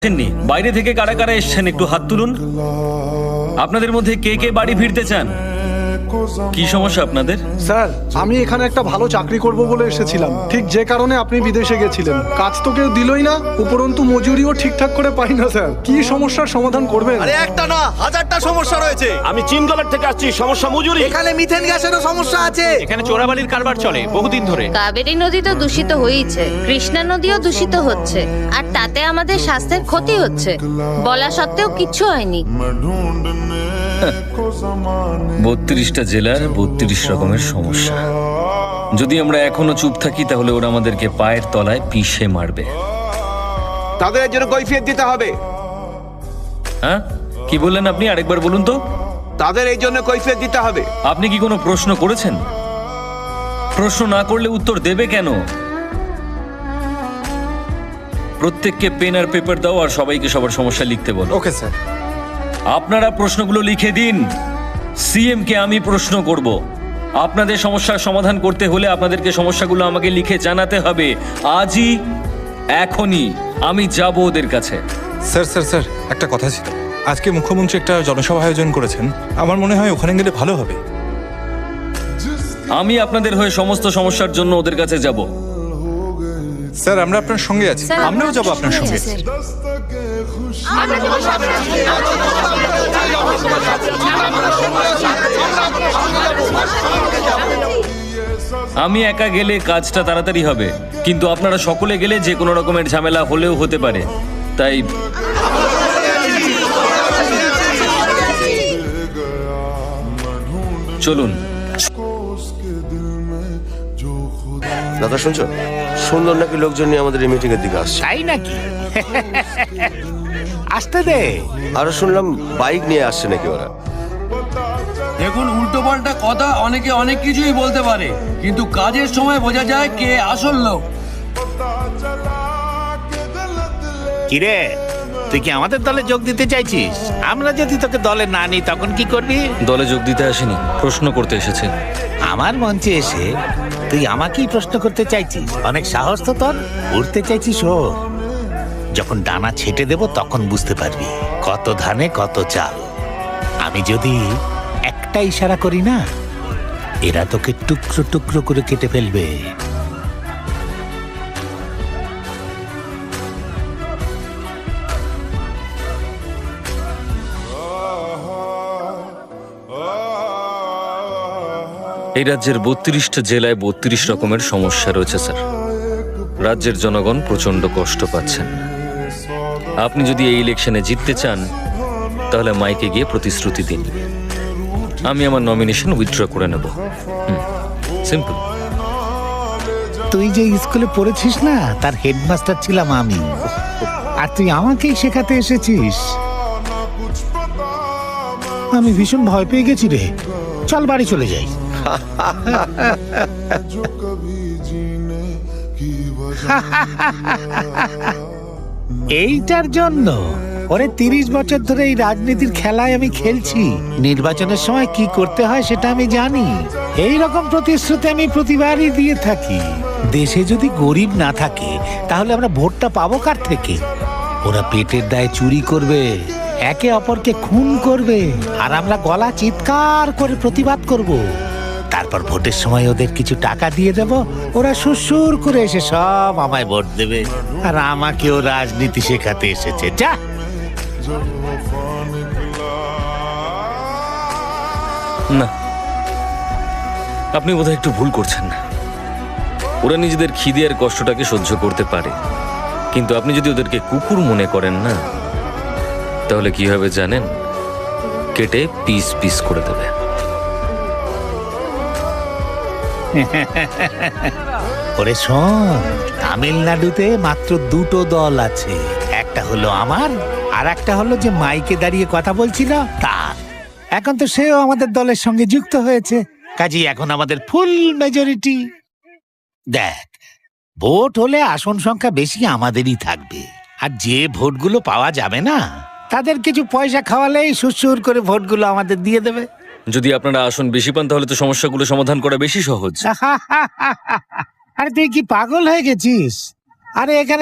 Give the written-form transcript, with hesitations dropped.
আসেননি, বাইরে থেকে কারা কারা এসেছেন একটু হাত তুলুন। আপনাদের মধ্যে কে কে বাড়ি ফিরতে চান? কি সমস্যা আপনাদের? স্যার, আমি এখানে একটা ভালো চাকরি করব বলে এসেছিলাম, ঠিক যে কারণে আপনি বিদেশে গেছিলেন। কাজ তো কেউ দিলই না, উপরন্তু মজুরিও ঠিকঠাক করে পাই না স্যার। কি সমস্যার সমাধান করবেন? আরে একটা না, হাজারটা সমস্যা রয়েছে। আমি চিনগলার থেকে আসছি, সমস্যা মজুরি। এখানে মিথেন গ্যাসেরও সমস্যা আছে। এখানে চোরাবালির কারবার চলে বহুদিন ধরে। কাবেরী নদী তো দূষিত হয়েছে, কৃষ্ণা নদীও দূষিত হচ্ছে, আর তাতে আমাদের স্বাস্থ্যের ক্ষতি হচ্ছে। বলা সত্ত্বেও কিচ্ছু হয়নি। 32টা জেলার 32 রকমের সমস্যা। যদি আমরা এখনো চুপ থাকি তাহলে ওরা আমাদেরকে পায়ের তলায় পিষে মারবে। তাদের এর জন্য কৈফিয়ত দিতে হবে। হ্যাঁ, কি বললেন আপনি? আরেকবার বলুন তো। তাদের এই জন্য কৈফিয়ত দিতে হবে। আপনি কি কোনো প্রশ্ন করেছেন? প্রশ্ন না করলে উত্তর দেবে কেন? প্রত্যেককে পেন আর পেপার দাও আর সবাইকে সবার সমস্যা লিখতে বলো। Okay sir. আপনারা প্রশ্নগুলো লিখে দিন। সিএম কে আমি প্রশ্ন করব। আপনাদের সমস্যার সমাধান করতে হলে আপনাদেরকে সমস্যাগুলো আমাকে লিখে জানাতে হবে। আজই, এখনই আমি যাব ওদের কাছে। স্যার স্যার স্যার, একটা কথা ছিল। আজকে মুখ্যমন্ত্রী একটা জনসভা আয়োজন করেছেন, আমার মনে হয় ওখানে গেলে ভালো হবে। আমি আপনাদের হয়ে সমস্ত সমস্যার জন্য ওদের কাছে যাব। স্যার, আমরা আপনার সঙ্গে আছি, স্যার, আমরাও যাবো আপনার সঙ্গে। আমি একা গেলে কাজটা তাড়াতাড়ি হবে, কিন্তু আপনারা সকলে গেলে যে কোনো রকমের ঝামেলা হলেও হতে পারে। তাই চলুন। দাদা শুনছো, সুন্দর নাকি লোকজন নিয়ে আমাদের এই মিটিং এর দিকে আসছে। তাই নাকি? আসতে দে। আরো শুনলাম বাইক নিয়ে আসছে নাকি ওরা। দেখুন, উল্টো পাল্টা কথা অনেকে অনেক কিছুই বলতে পারে, কিন্তু কাজের সময় বোঝা যায় কে আসল লোক। কিরে, তুই কি আমাদের দলে যোগ দিতে চাইছিস? আমরা যদি তোকে দলে না নিই তখন কি করবি? দলে যোগ দিতে আসেনি, প্রশ্ন করতে এসেছে। আমার মঞ্চে এসে তুই আমাকেই প্রশ্ন করতে চাইছিস? অনেক সাহস তো তোর। উঠতে চাইছিস ও? যখন ডানা ছেটে দেব তখন বুঝতে পারবি কত ধানে কত চাল। আমি যদি একটা ইশারা করি না, এরা তোকে টুকরো টুকরো করে কেটে ফেলবে। এই রাজ্যের 32টা জেলায় 32 রকমের সমস্যা রয়েছে স্যার। রাজ্যের জনগণ প্রচন্ড কষ্ট পাচ্ছেন। আপনি যদি এই ইলেকশনে জিততে চান তাহলে মাইকে গিয়ে প্রতিশ্রুতি দিন। আমি আমার নমিনেশন উইথড্র করে নেব। সিম্পল। তুই যে স্কুলে পড়েছিস না, তার হেডমাস্টার ছিলাম আমি, আর তুই আমাকেই শেখাতে এসেছিস। আমি ভীষণ ভয় পেয়ে গেছি রে। চল বাড়ি চলে যাই। এইটার জন্য ওরে 30 বছর ধরে এই রাজনীতির খেলায় আমি খেলছি। নির্বাচনের সময় কি করতে হয় সেটা আমি জানি। এই রকম প্রতিশ্রুতি আমি প্রতিবারই দিয়ে থাকি। দেশে যদি গরিব না থাকে তাহলে আমরা ভোটটা পাবো কার থেকে? ওরা পেটের দায়ে চুরি করবে, একে অপরকে খুন করবে, আর আমরা গলা চিৎকার করে প্রতিবাদ করব। তারপর ভোটের সময় ওদের কিছু টাকা দিয়ে দেব, ওরা সুরসুর করে এসে সব আমায় ভোট দেবে, আর আমাকেও রাজনীতি শেখাতে এসেছে। যা। না, আপনি বোধহয় একটু ভুল করছেন। ওরা নিজেদের খিদে আর কষ্টটাকে সহ্য করতে পারে, কিন্তু আপনি যদি ওদেরকে কুকুর মনে করেন না, তাহলে কি হবে জানেন? কেটে পিস পিস করে দেবে। ওরে শোন, তামিলনাড়ুতে মাত্র 2টো দল আছে। একটা হলো আমার, আর একটা হলো যে মাইকে দাঁড়িয়ে কথা বলছিল তার। এখন তো সেও আমাদের দলের সঙ্গে যুক্ত হয়েছে, কাজেই এখন আমাদের ফুল মেজরিটি। দেখ, ভোট হলে আসন সংখ্যা বেশি আমাদেরই থাকবে, আর যে ভোটগুলো পাওয়া যাবে না তাদের কিছু পয়সা খাওয়ালেই সুরসুর করে ভোটগুলো আমাদের দিয়ে দেবে। যদি আপনারা আসন বেশি পান তাহলে তো সমস্যাগুলো সমাধান করা বেশি সহজ। আরে তুই কি পাগল হয়ে গেছিস? আরে এখানে